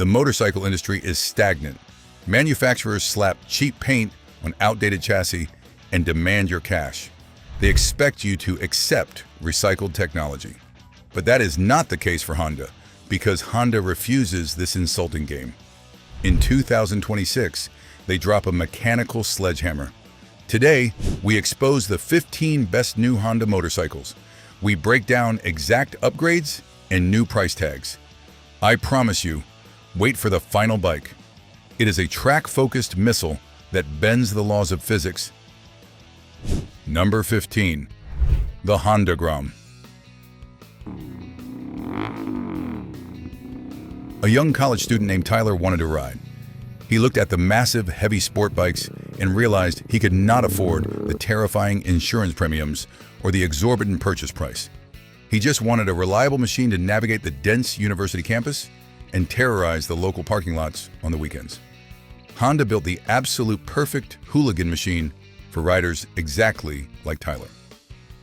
The motorcycle industry is stagnant. Manufacturers slap cheap paint on outdated chassis and demand your cash. They expect you to accept recycled technology. But that is not the case for Honda, because Honda refuses this insulting game. In 2026, they drop a mechanical sledgehammer. Today, we expose the 15 best new Honda motorcycles. We break down exact upgrades and new price tags. I promise you, wait for the final bike. It is a track-focused missile that bends the laws of physics. Number 15. The Honda Grom. A young college student named Tyler wanted to ride. He looked at the massive, heavy sport bikes and realized he could not afford the terrifying insurance premiums or the exorbitant purchase price. He just wanted a reliable machine to navigate the dense university campus and terrorize the local parking lots on the weekends. Honda built the absolute perfect hooligan machine for riders exactly like Tyler.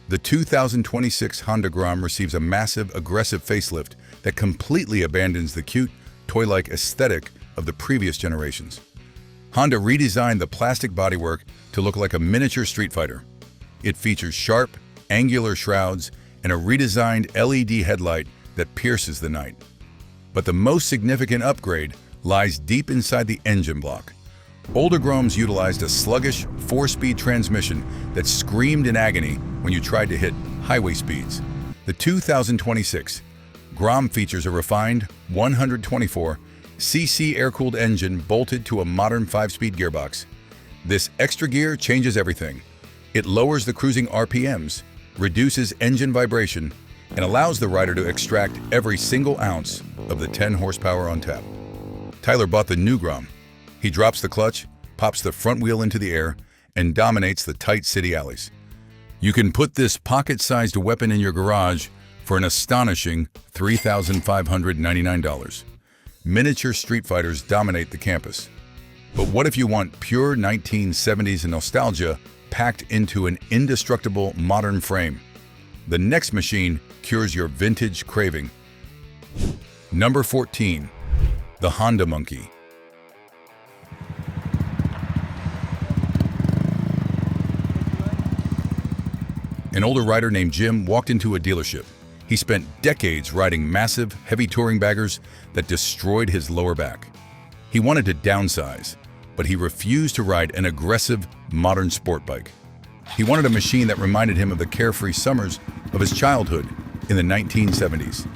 The 2026 Honda Grom receives a massive, aggressive facelift that completely abandons the cute, toy-like aesthetic of the previous generations. Honda redesigned the plastic bodywork to look like a miniature street fighter. It features sharp, angular shrouds and a redesigned LED headlight that pierces the night. But the most significant upgrade lies deep inside the engine block. Older Groms utilized a sluggish, 4-speed transmission that screamed in agony when you tried to hit highway speeds. The 2026 Grom features a refined 124cc air-cooled engine bolted to a modern 5-speed gearbox. This extra gear changes everything. It lowers the cruising RPMs, reduces engine vibration, and allows the rider to extract every single ounce of the 10 horsepower on tap. Tyler bought the new Grom. He drops the clutch, pops the front wheel into the air, and dominates the tight city alleys. You can put this pocket-sized weapon in your garage for an astonishing $3,599. Miniature street fighters dominate the campus. But what if you want pure 1970s nostalgia packed into an indestructible modern frame? The next machine cures your vintage craving. Number 14. The Honda Monkey. An older rider named Jim walked into a dealership. He spent decades riding massive, heavy touring baggers that destroyed his lower back. He wanted to downsize, but he refused to ride an aggressive, modern sport bike. He wanted a machine that reminded him of the carefree summers of his childhood in the 1970s.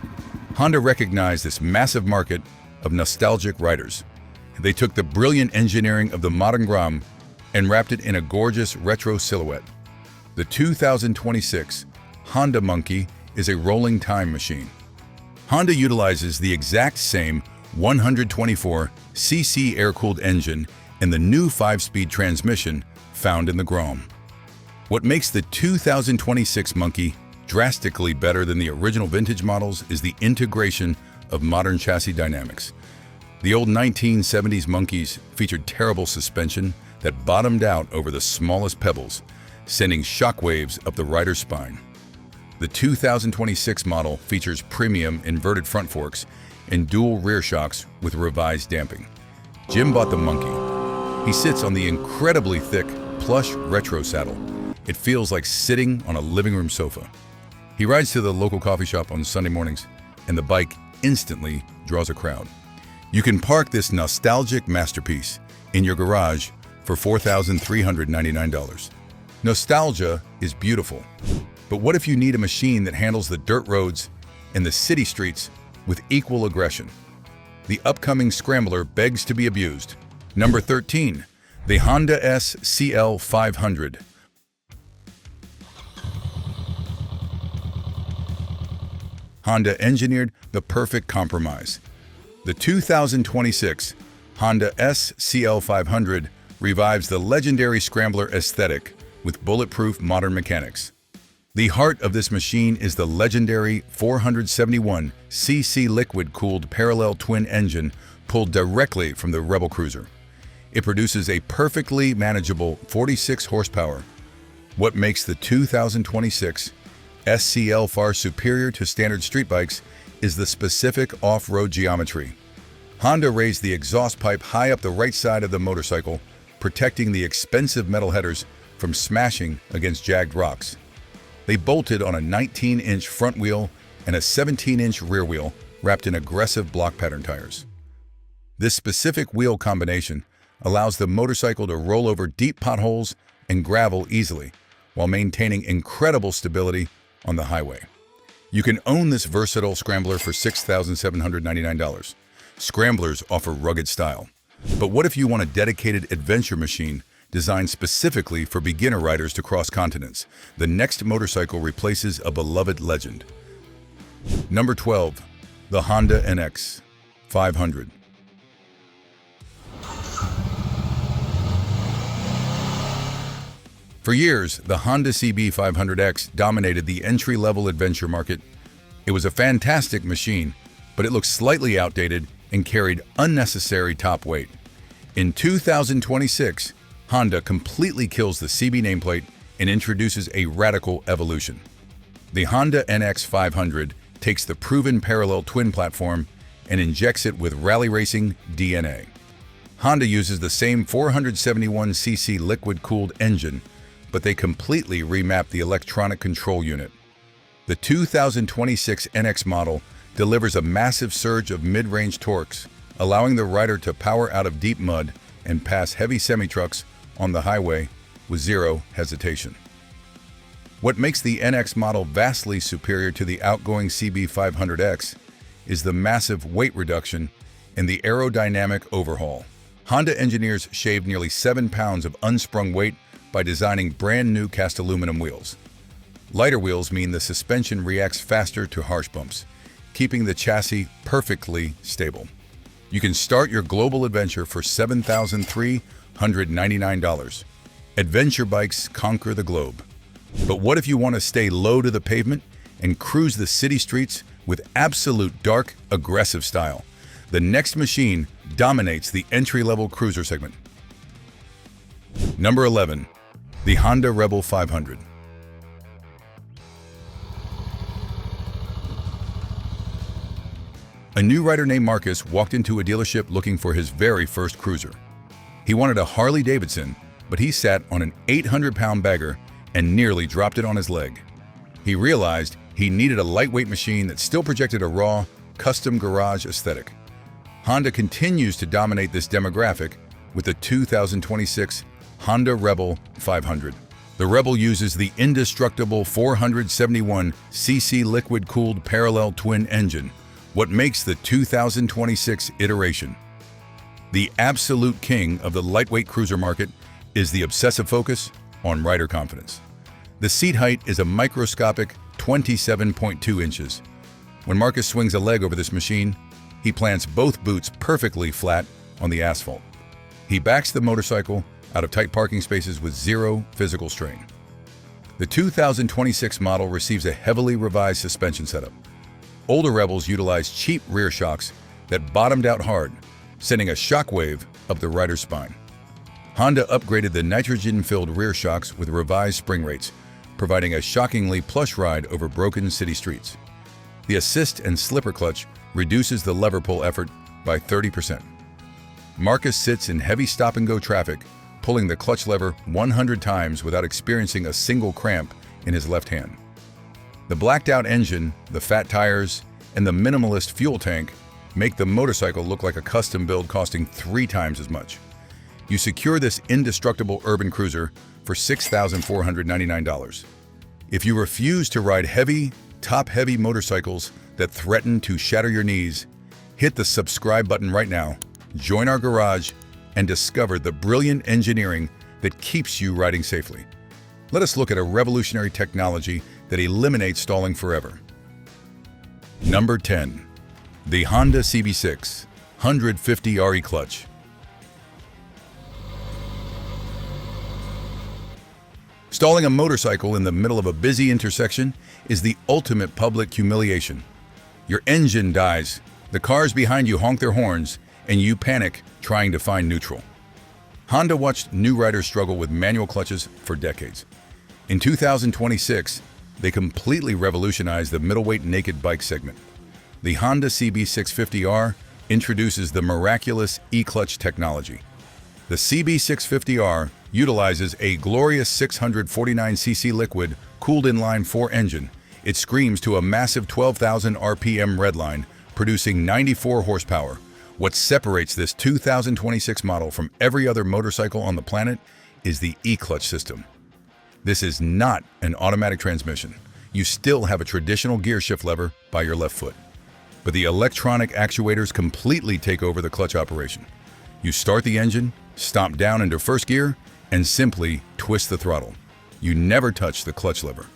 Honda recognized this massive market of nostalgic riders. They took the brilliant engineering of the modern Grom and wrapped it in a gorgeous retro silhouette. The 2026 Honda Monkey is a rolling time machine. Honda utilizes the exact same 124cc air-cooled engine and the new 5-speed transmission found in the Grom. What makes the 2026 Monkey drastically better than the original vintage models is the integration of modern chassis dynamics. The old 1970s Monkeys featured terrible suspension that bottomed out over the smallest pebbles, sending shockwaves up the rider's spine. The 2026 model features premium inverted front forks and dual rear shocks with revised damping. Jim bought the Monkey. He sits on the incredibly thick, plush retro saddle. It feels like sitting on a living room sofa. He rides to the local coffee shop on Sunday mornings, and the bike instantly draws a crowd. You can park this nostalgic masterpiece in your garage for $4,399. Nostalgia is beautiful, but what if you need a machine that handles the dirt roads and the city streets with equal aggression? The upcoming scrambler begs to be abused. Number 13. The Honda SCL500. Honda engineered the perfect compromise. The 2026 Honda SCL500 revives the legendary scrambler aesthetic with bulletproof modern mechanics. The heart of this machine is the legendary 471cc liquid-cooled parallel twin engine pulled directly from the Rebel Cruiser. It produces a perfectly manageable 46 horsepower. What makes the 2026 SCL far superior to standard street bikes is the specific off-road geometry. Honda raised the exhaust pipe high up the right side of the motorcycle, protecting the expensive metal headers from smashing against jagged rocks. They bolted on a 19-inch front wheel and a 17-inch rear wheel wrapped in aggressive block pattern tires. This specific wheel combination allows the motorcycle to roll over deep potholes and gravel easily, while maintaining incredible stability on the highway. You can own this versatile scrambler for $6,799. Scramblers offer rugged style. But what if you want a dedicated adventure machine designed specifically for beginner riders to cross continents? The next motorcycle replaces a beloved legend. Number 12. The Honda NX 500. For years, the Honda CB500X dominated the entry-level adventure market. It was a fantastic machine, but it looked slightly outdated and carried unnecessary top weight. In 2026, Honda completely kills the CB nameplate and introduces a radical evolution. The Honda NX 500 takes the proven parallel twin platform and injects it with rally racing DNA. Honda uses the same 471cc liquid-cooled engine, but they completely remapped the electronic control unit. The 2026 NX model delivers a massive surge of mid-range torques, allowing the rider to power out of deep mud and pass heavy semi-trucks on the highway with zero hesitation. What makes the NX model vastly superior to the outgoing CB500X is the massive weight reduction and the aerodynamic overhaul. Honda engineers shaved nearly 7 pounds of unsprung weight by designing brand new cast aluminum wheels. Lighter wheels mean the suspension reacts faster to harsh bumps, keeping the chassis perfectly stable. You can start your global adventure for $7,399. Adventure bikes conquer the globe. But what if you want to stay low to the pavement and cruise the city streets with absolute dark, aggressive style? The next machine dominates the entry-level cruiser segment. Number 11. The Honda Rebel 500. A new rider named Marcus walked into a dealership looking for his very first cruiser. He wanted a Harley-Davidson, but he sat on an 800-pound bagger and nearly dropped it on his leg. He realized he needed a lightweight machine that still projected a raw, custom garage aesthetic. Honda continues to dominate this demographic with the 2026 Honda Rebel 500. The Rebel uses the indestructible 471cc liquid-cooled parallel twin engine, what makes the 2026 iteration. The absolute king of the lightweight cruiser market is the obsessive focus on rider confidence. The seat height is a microscopic 27.2 inches. When Marcus swings a leg over this machine, he plants both boots perfectly flat on the asphalt. He backs the motorcycle out of tight parking spaces with zero physical strain. The 2026 model receives a heavily revised suspension setup. Older Rebels utilized cheap rear shocks that bottomed out hard, sending a shockwave up the rider's spine. Honda upgraded the nitrogen-filled rear shocks with revised spring rates, providing a shockingly plush ride over broken city streets. The assist and slipper clutch reduces the lever pull effort by 30%. Marcus sits in heavy stop-and-go traffic, pulling the clutch lever 100 times without experiencing a single cramp in his left hand. The blacked-out engine, the fat tires, and the minimalist fuel tank make the motorcycle look like a custom build costing 3 times as much. You secure this indestructible urban cruiser for $6,499. If you refuse to ride heavy, top-heavy motorcycles that threaten to shatter your knees, hit the subscribe button right now, join our garage, and discover the brilliant engineering that keeps you riding safely. Let us look at a revolutionary technology that eliminates stalling forever. Number 10. The Honda CB650R E-Clutch. Stalling a motorcycle in the middle of a busy intersection is the ultimate public humiliation. Your engine dies, the cars behind you honk their horns, and you panic trying to find neutral. Honda watched new riders struggle with manual clutches for decades. In 2026, they completely revolutionized the middleweight naked bike segment. The Honda CB650R introduces the miraculous E-Clutch technology. The CB650R utilizes a glorious 649cc liquid-cooled inline-4 engine. It screams to a massive 12,000 RPM redline, producing 94 horsepower. What separates this 2026 model from every other motorcycle on the planet is the E-Clutch system. This is not an automatic transmission. You still have a traditional gear shift lever by your left foot. But the electronic actuators completely take over the clutch operation. You start the engine, stomp down into first gear, and simply twist the throttle. You never touch the clutch lever.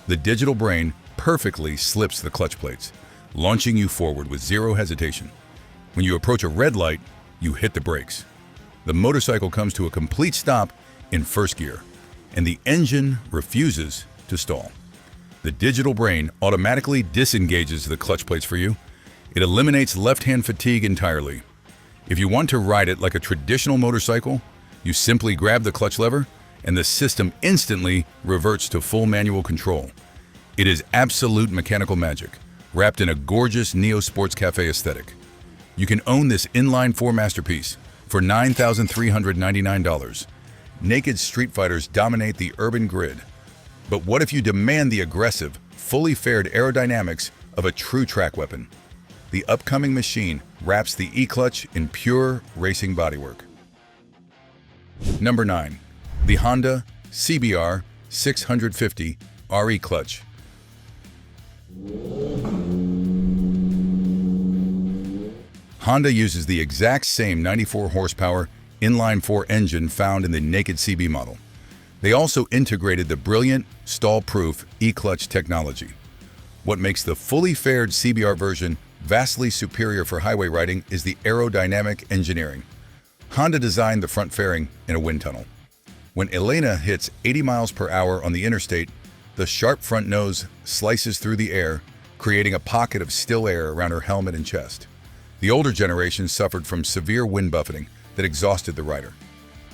The digital brain perfectly slips the clutch plates, launching you forward with zero hesitation. When you approach a red light, you hit the brakes. The motorcycle comes to a complete stop in first gear, and the engine refuses to stall. The digital brain automatically disengages the clutch plates for you. It eliminates left-hand fatigue entirely. If you want to ride it like a traditional motorcycle, you simply grab the clutch lever, and the system instantly reverts to full manual control. It is absolute mechanical magic, wrapped in a gorgeous neo-sports cafe aesthetic. You can own this inline-4 masterpiece for $9,399. Naked street fighters dominate the urban grid. But what if you demand the aggressive, fully fared aerodynamics of a true track weapon? The upcoming machine wraps the E-Clutch in pure racing bodywork. Number 9. The Honda CBR1000RR-R E-Clutch. Honda uses the exact same 94 horsepower inline-4 engine found in the naked CB model. They also integrated the brilliant, stall-proof E-Clutch technology. What makes the fully fared CBR version vastly superior for highway riding is the aerodynamic engineering. Honda designed the front fairing in a wind tunnel. When Elena hits 80 miles per hour on the interstate, the sharp front nose slices through the air, creating a pocket of still air around her helmet and chest. The older generation suffered from severe wind buffeting that exhausted the rider.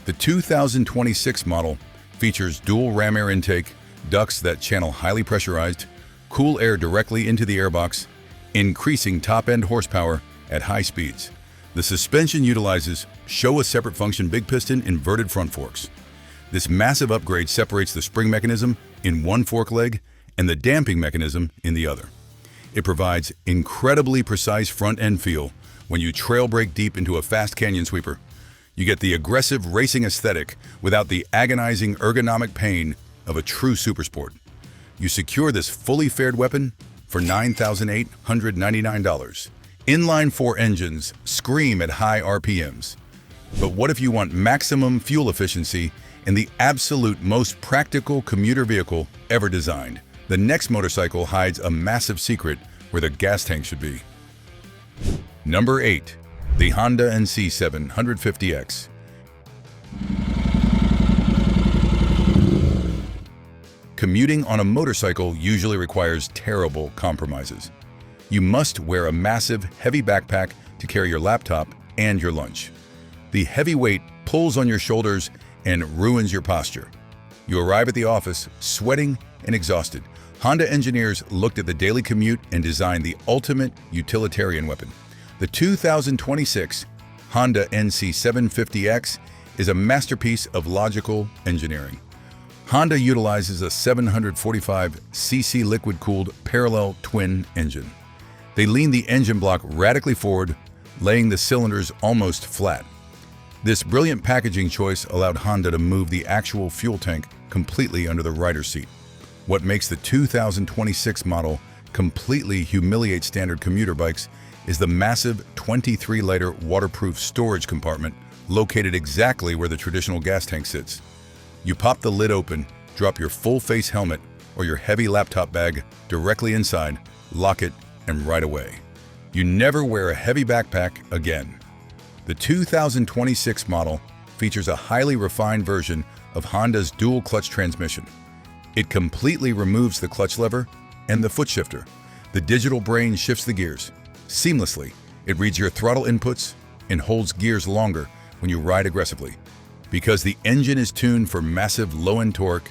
The 2026 model features dual ram air intake, ducts that channel highly pressurized, cool air directly into the airbox, increasing top-end horsepower at high speeds. The suspension utilizes show-a-separate function big piston inverted front forks. This massive upgrade separates the spring mechanism in one fork leg and the damping mechanism in the other. It provides incredibly precise front-end feel when you trail brake deep into a fast canyon sweeper. You get the aggressive racing aesthetic without the agonizing ergonomic pain of a true supersport. You secure this fully fared weapon for $9,899. Inline-4 engines scream at high RPMs. But what if you want maximum fuel efficiency and the absolute most practical commuter vehicle ever designed? The next motorcycle hides a massive secret where the gas tank should be. Number 8. The Honda NC750X. Commuting on a motorcycle usually requires terrible compromises. You must wear a massive, heavy backpack to carry your laptop and your lunch. The heavy weight pulls on your shoulders and ruins your posture. You arrive at the office sweating and exhausted. Honda engineers looked at the daily commute and designed the ultimate utilitarian weapon. The 2026 Honda NC750X is a masterpiece of logical engineering. Honda utilizes a 745cc liquid-cooled parallel twin engine. They lean the engine block radically forward, laying the cylinders almost flat. This brilliant packaging choice allowed Honda to move the actual fuel tank completely under the rider's seat. What makes the 2026 model completely humiliate standard commuter bikes is the massive 23-liter waterproof storage compartment located exactly where the traditional gas tank sits. You pop the lid open, drop your full-face helmet or your heavy laptop bag directly inside, lock it, and right away. You never wear a heavy backpack again. The 2026 model features a highly refined version of Honda's dual-clutch transmission. It completely removes the clutch lever and the foot shifter. The digital brain shifts the gears. Seamlessly, it reads your throttle inputs and holds gears longer when you ride aggressively. Because the engine is tuned for massive low-end torque,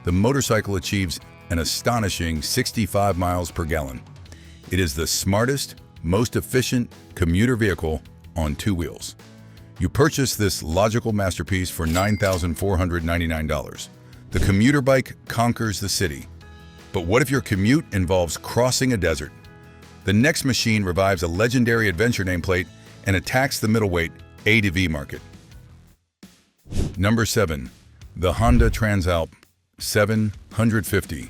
the motorcycle achieves an astonishing 65 miles per gallon. It is the smartest, most efficient commuter vehicle on two wheels. You purchase this logical masterpiece for $9,499. The commuter bike conquers the city. But what if your commute involves crossing a desert? The next machine revives a legendary adventure nameplate and attacks the middleweight A to V market. Number 7. The Honda Transalp 750.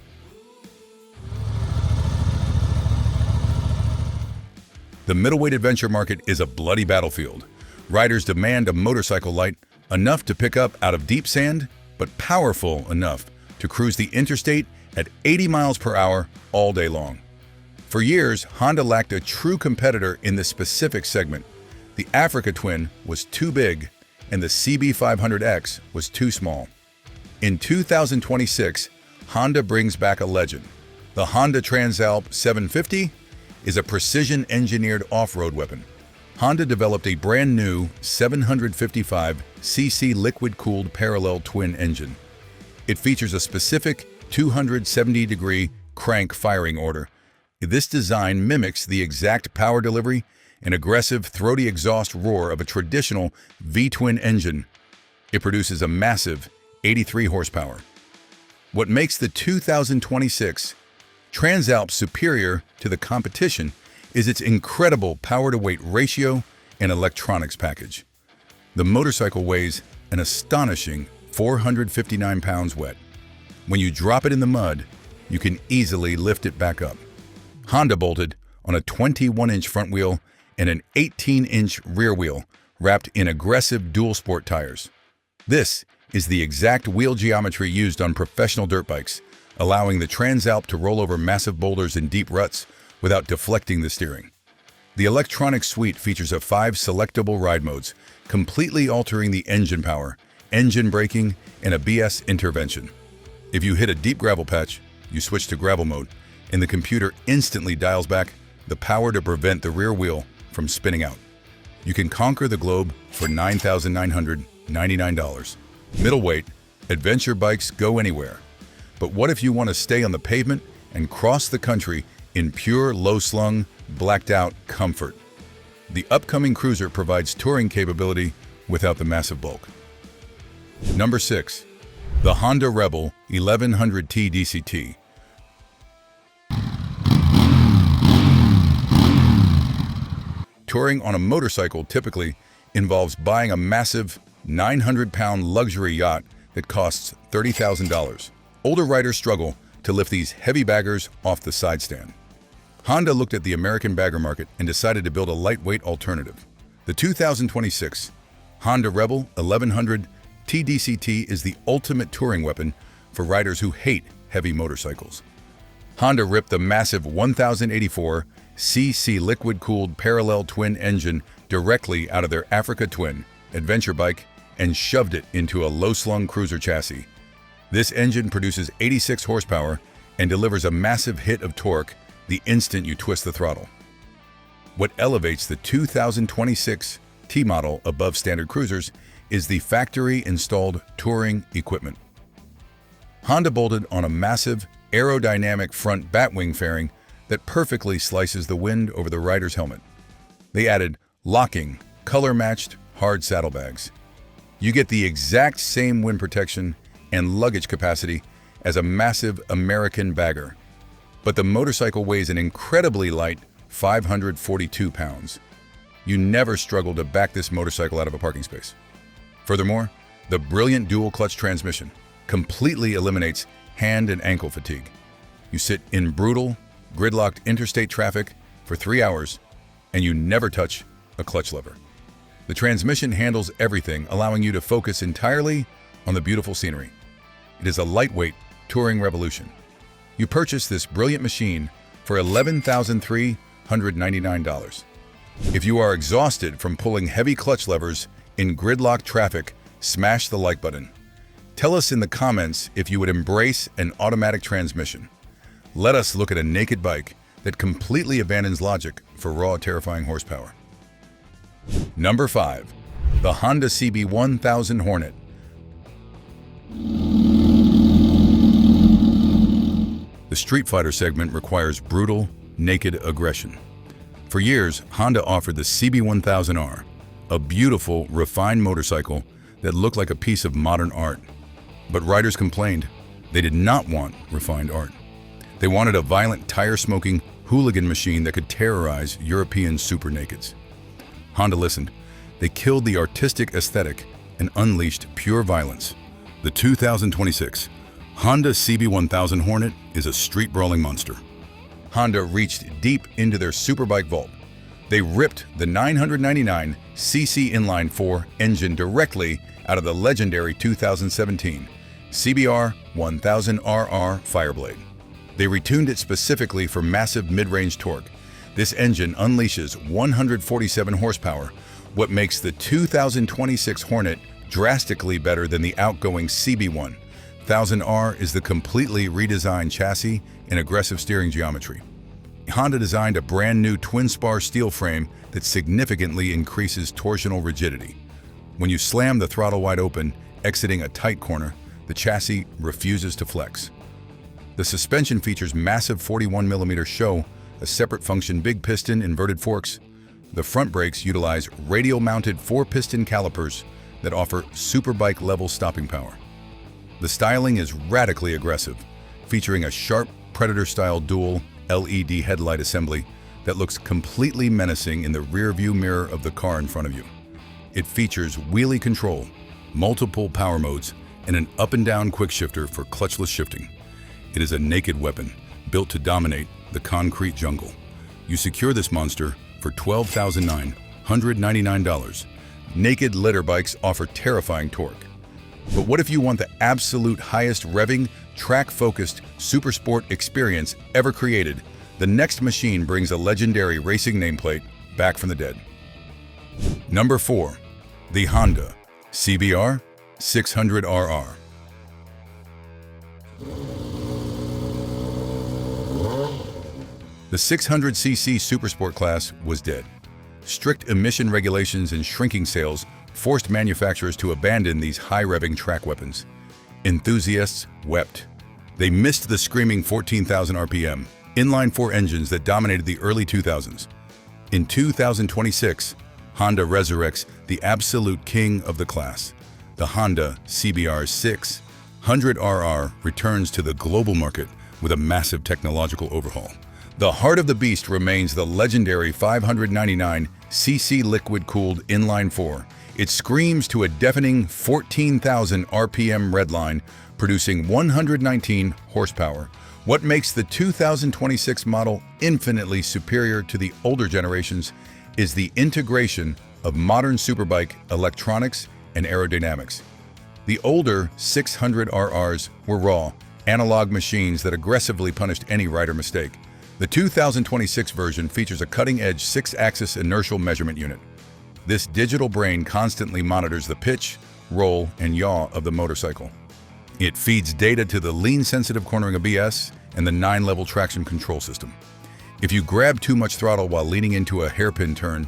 The middleweight adventure market is a bloody battlefield. Riders demand a motorcycle light enough to pick up out of deep sand, but powerful enough to cruise the interstate at 80 miles per hour all day long. For years, Honda lacked a true competitor in this specific segment. The Africa Twin was too big, and the CB500X was too small. In 2026, Honda brings back a legend. The Honda Transalp 750 is a precision-engineered off-road weapon. Honda developed a brand new 755cc liquid-cooled parallel twin engine. It features a specific 270-degree crank firing order. This design mimics the exact power delivery and aggressive, throaty exhaust roar of a traditional V-twin engine. It produces a massive 83 horsepower. What makes the 2026 Transalp superior to the competition is its incredible power-to-weight ratio and electronics package. The motorcycle weighs an astonishing 459 pounds wet. When you drop it in the mud, you can easily lift it back up. Honda bolted on a 21-inch front wheel and an 18-inch rear wheel wrapped in aggressive dual-sport tires. This is the exact wheel geometry used on professional dirt bikes, allowing the Transalp to roll over massive boulders in deep ruts without deflecting the steering. The electronic suite features 5 selectable ride modes, completely altering the engine power, engine braking, and ABS intervention. If you hit a deep gravel patch, you switch to gravel mode, and the computer instantly dials back the power to prevent the rear wheel from spinning out. You can conquer the globe for $9,999. Middleweight, adventure bikes go anywhere. But what if you want to stay on the pavement and cross the country in pure, low-slung, blacked-out comfort? The upcoming cruiser provides touring capability without the massive bulk. Number 6. The Honda Rebel 1100T DCT. Touring on a motorcycle typically involves buying a massive 900-pound luxury yacht that costs $30,000. Older riders struggle to lift these heavy baggers off the side stand. Honda looked at the American bagger market and decided to build a lightweight alternative. The 2026 Honda Rebel 1100T DCT is the ultimate touring weapon for riders who hate heavy motorcycles. Honda ripped the massive 1084cc liquid-cooled parallel twin engine directly out of their Africa Twin adventure bike and shoved it into a low-slung cruiser chassis. This engine produces 86 horsepower and delivers a massive hit of torque the instant you twist the throttle. What elevates the 2026 T model above standard cruisers is the factory-installed touring equipment. Honda bolted on a massive aerodynamic front batwing fairing that perfectly slices the wind over the rider's helmet. They added locking, color-matched hard saddlebags. You get the exact same wind protection and luggage capacity as a massive American bagger. But the motorcycle weighs an incredibly light 542 pounds. You never struggle to back this motorcycle out of a parking space. Furthermore, the brilliant dual-clutch transmission completely eliminates hand and ankle fatigue. You sit in brutal, gridlocked interstate traffic for 3 hours, and you never touch a clutch lever. The transmission handles everything, allowing you to focus entirely on the beautiful scenery. It is a lightweight touring revolution. You purchase this brilliant machine for $11,399. If you are exhausted from pulling heavy clutch levers in gridlock traffic, smash the like button. Tell us in the comments if you would embrace an automatic transmission. Let us look at a naked bike that completely abandons logic for raw, terrifying horsepower. Number 5. The Honda CB1000 Hornet. The Street Fighter segment requires brutal, naked aggression. For years, Honda offered the CB1000R, a beautiful, refined motorcycle that looked like a piece of modern art. But riders complained they did not want refined art. They wanted a violent, tire-smoking hooligan machine that could terrorize European super nakeds. Honda listened. They killed the artistic aesthetic and unleashed pure violence. The 2026 Honda CB1000 Hornet is a street-brawling monster. Honda reached deep into their superbike vault. They ripped the 999cc inline-4 engine directly out of the legendary 2017 CBR1000RR-R Fireblade. They retuned it specifically for massive mid-range torque. This engine unleashes 147 horsepower, what makes the 2026 Hornet drastically better than the outgoing CB1000R is the completely redesigned chassis and aggressive steering geometry. Honda designed a brand new twin-spar steel frame that significantly increases torsional rigidity. When you slam the throttle wide open, exiting a tight corner, the chassis refuses to flex. The suspension features massive 41mm show, a separate function big piston inverted forks. The front brakes utilize radial-mounted 4-piston calipers that offer superbike-level stopping power. The styling is radically aggressive, featuring a sharp Predator-style dual LED headlight assembly that looks completely menacing in the rear-view mirror of the car in front of you. It features wheelie control, multiple power modes, and an up-and-down quick-shifter for clutchless shifting. It is a naked weapon, built to dominate the concrete jungle. You secure this monster for $12,999. Naked litter bikes offer terrifying torque. But what if you want the absolute highest revving, track-focused supersport experience ever created? The next machine brings a legendary racing nameplate back from the dead. Number 4. The Honda CBR1000RR. The 600cc Supersport class was dead. Strict emission regulations and shrinking sales forced manufacturers to abandon these high-revving track weapons. Enthusiasts wept. They missed the screaming 14,000 RPM, inline-4 engines that dominated the early 2000s. In 2026, Honda resurrects the absolute king of the class. The Honda CBR1000RR returns to the global market with a massive technological overhaul. The heart of the beast remains the legendary 599cc liquid-cooled inline-4. It screams to a deafening 14,000 RPM redline, producing 119 horsepower. What makes the 2026 model infinitely superior to the older generations is the integration of modern superbike electronics and aerodynamics. The older 600RRs were raw, analog machines that aggressively punished any rider mistake. The 2026 version features a cutting-edge 6-axis inertial measurement unit. This digital brain constantly monitors the pitch, roll, and yaw of the motorcycle. It feeds data to the lean-sensitive cornering ABS and the 9-level traction control system. If you grab too much throttle while leaning into a hairpin turn,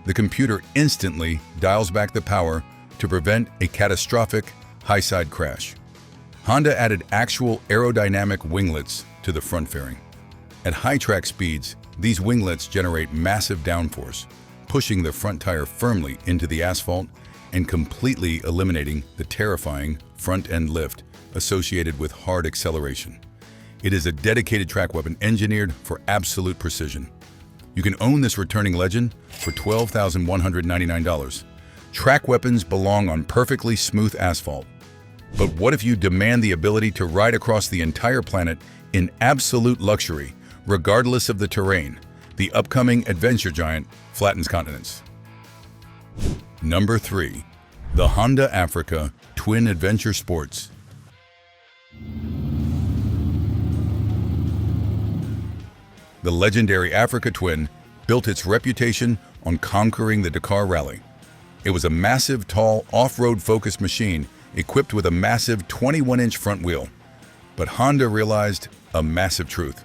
the computer instantly dials back the power to prevent a catastrophic high-side crash. Honda added actual aerodynamic winglets to the front fairing. At high track speeds, these winglets generate massive downforce, pushing the front tire firmly into the asphalt and completely eliminating the terrifying front-end lift associated with hard acceleration. It is a dedicated track weapon engineered for absolute precision. You can own this returning legend for $12,199. Track weapons belong on perfectly smooth asphalt. But what if you demand the ability to ride across the entire planet in absolute luxury, regardless of the terrain? The upcoming adventure giant flattens continents. Number 3. The Honda Africa Twin Adventure Sports. The legendary Africa Twin built its reputation on conquering the Dakar Rally. It was a massive, tall, off-road focused machine equipped with a massive 21-inch front wheel. But Honda realized a massive truth.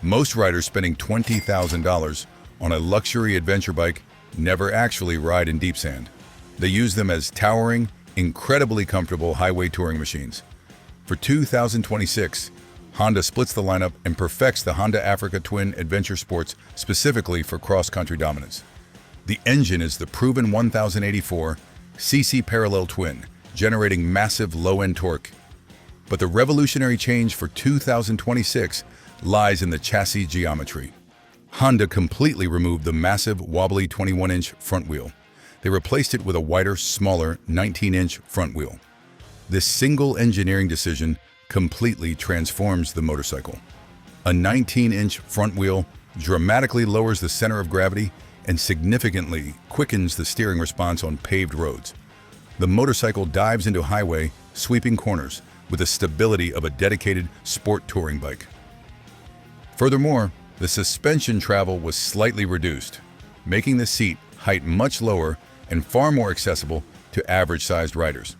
Most riders spending $20,000 on a luxury adventure bike never actually ride in deep sand. They use them as towering, incredibly comfortable highway touring machines. For 2026, Honda splits the lineup and perfects the Honda Africa Twin Adventure Sports specifically for cross-country dominance. The engine is the proven 1084 cc parallel twin, generating massive low-end torque. But the revolutionary change for 2026 lies in the chassis geometry. Honda completely removed the massive, wobbly 21-inch front wheel. They replaced it with a wider, smaller 19-inch front wheel. This single engineering decision completely transforms the motorcycle. A 19-inch front wheel dramatically lowers the center of gravity and significantly quickens the steering response on paved roads. The motorcycle dives into highway, sweeping corners with the stability of a dedicated sport touring bike. Furthermore, the suspension travel was slightly reduced, making the seat height much lower and far more accessible to average-sized riders.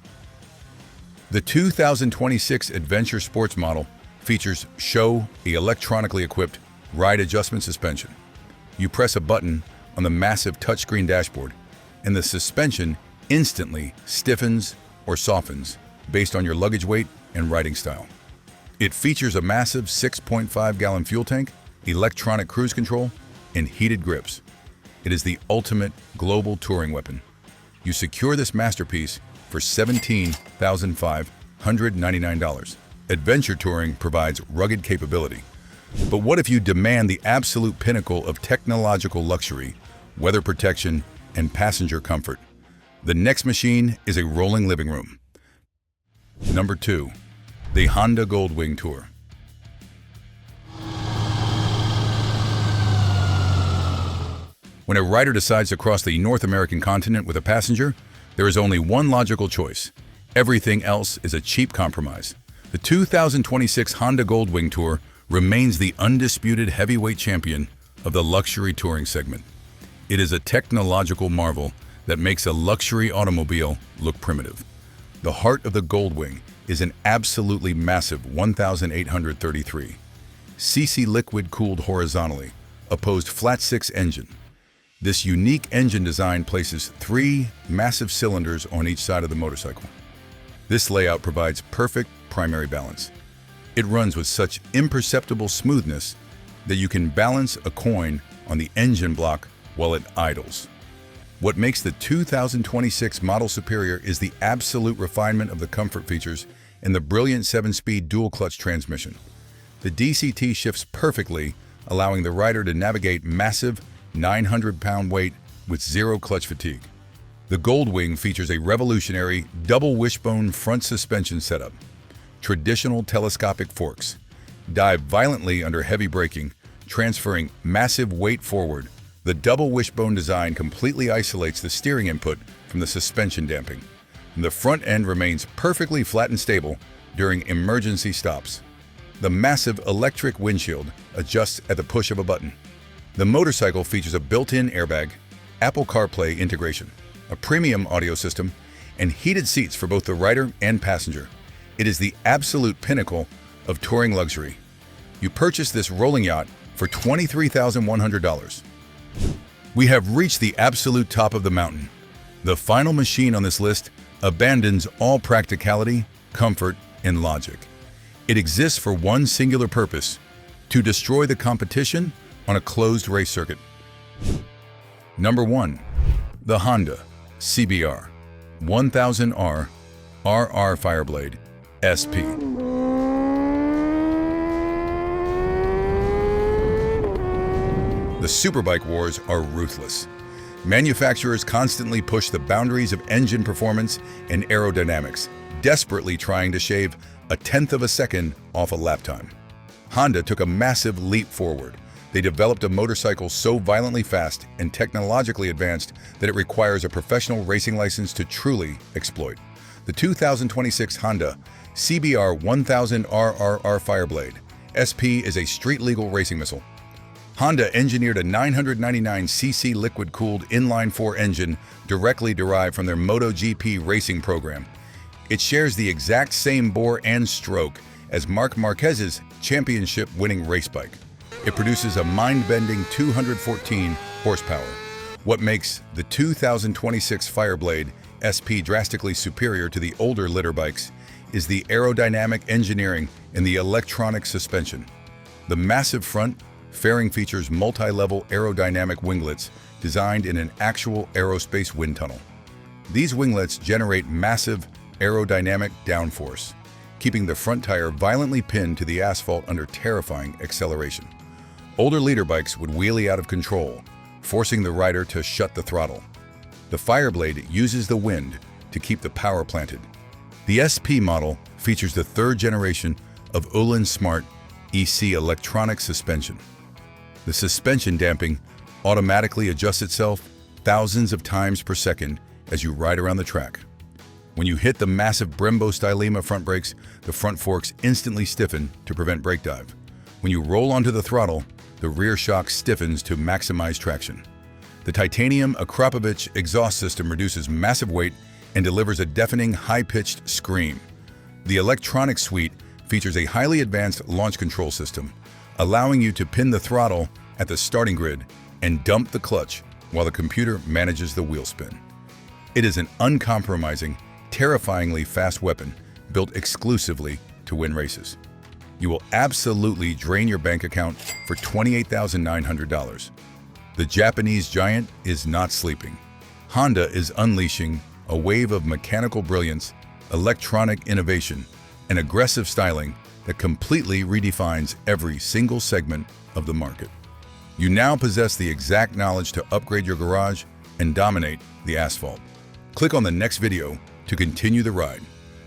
The 2026 Adventure Sports model features the electronically equipped ride adjustment suspension. You press a button on the massive touchscreen dashboard, and the suspension instantly stiffens or softens based on your luggage weight and riding style. It features a massive 6.5-gallon fuel tank, electronic cruise control, and heated grips. It is the ultimate global touring weapon. You secure this masterpiece for $17,599. Adventure touring provides rugged capability. But what if you demand the absolute pinnacle of technological luxury, weather protection, and passenger comfort? The next machine is a rolling living room. Number 2. The Honda Goldwing Tour. When a rider decides to cross the North American continent with a passenger, there is only one logical choice. Everything else is a cheap compromise. The 2026 Honda Goldwing Tour remains the undisputed heavyweight champion of the luxury touring segment. It is a technological marvel that makes a luxury automobile look primitive. The heart of the Goldwing is an absolutely massive 1,833 cc liquid-cooled horizontally opposed flat-six engine. This unique engine design places 3 massive cylinders on each side of the motorcycle. This layout provides perfect primary balance. It runs with such imperceptible smoothness that you can balance a coin on the engine block while it idles. What makes the 2026 model superior is the absolute refinement of the comfort features and the brilliant 7-speed dual-clutch transmission. The DCT shifts perfectly, allowing the rider to navigate massive 900-pound weight with zero clutch fatigue. The Goldwing features a revolutionary double wishbone front suspension setup. Traditional telescopic forks dive violently under heavy braking, transferring massive weight forward. The double wishbone design completely isolates the steering input from the suspension damping. The front end remains perfectly flat and stable during emergency stops. The massive electric windshield adjusts at the push of a button. The motorcycle features a built-in airbag, Apple CarPlay integration, a premium audio system, and heated seats for both the rider and passenger. It is the absolute pinnacle of touring luxury. You purchase this rolling yacht for $23,100. We have reached the absolute top of the mountain. The final machine on this list abandons all practicality, comfort, and logic. It exists for one singular purpose: to destroy the competition on a closed race circuit. Number 1. The Honda CBR1000RR-R Fireblade SP. The superbike wars are ruthless. Manufacturers constantly push the boundaries of engine performance and aerodynamics, desperately trying to shave a tenth of a second off a lap time. Honda took a massive leap forward. They developed a motorcycle so violently fast and technologically advanced that it requires a professional racing license to truly exploit. The 2026 Honda CBR1000RR-R Fireblade SP is a street-legal racing missile. Honda engineered a 999cc liquid-cooled inline-4 engine directly derived from their MotoGP racing program. It shares the exact same bore and stroke as Marc Marquez's championship-winning race bike. It produces a mind-bending 214 horsepower. What makes the 2026 Fireblade SP drastically superior to the older litter bikes is the aerodynamic engineering in the electronic suspension. The massive front fairing features multi-level aerodynamic winglets designed in an actual aerospace wind tunnel. These winglets generate massive aerodynamic downforce, keeping the front tire violently pinned to the asphalt under terrifying acceleration. Older leader bikes would wheelie out of control, forcing the rider to shut the throttle. The Fireblade uses the wind to keep the power planted. The SP model features the third generation of Öhlins Smart EC electronic suspension. The suspension damping automatically adjusts itself thousands of times per second as you ride around the track. When you hit the massive Brembo Stylema front brakes, the front forks instantly stiffen to prevent brake dive. When you roll onto the throttle, the rear shock stiffens to maximize traction. The titanium Akrapovic exhaust system reduces massive weight and delivers a deafening, high-pitched scream. The electronic suite features a highly advanced launch control system, allowing you to pin the throttle at the starting grid and dump the clutch while the computer manages the wheel spin. It is an uncompromising, terrifyingly fast weapon built exclusively to win races. You will absolutely drain your bank account for $28,900. The Japanese giant is not sleeping. Honda is unleashing a wave of mechanical brilliance, electronic innovation, and aggressive styling that completely redefines every single segment of the market. You now possess the exact knowledge to upgrade your garage and dominate the asphalt. Click on the next video to continue the ride.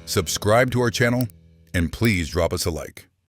Subscribe to our channel, and please drop us a like.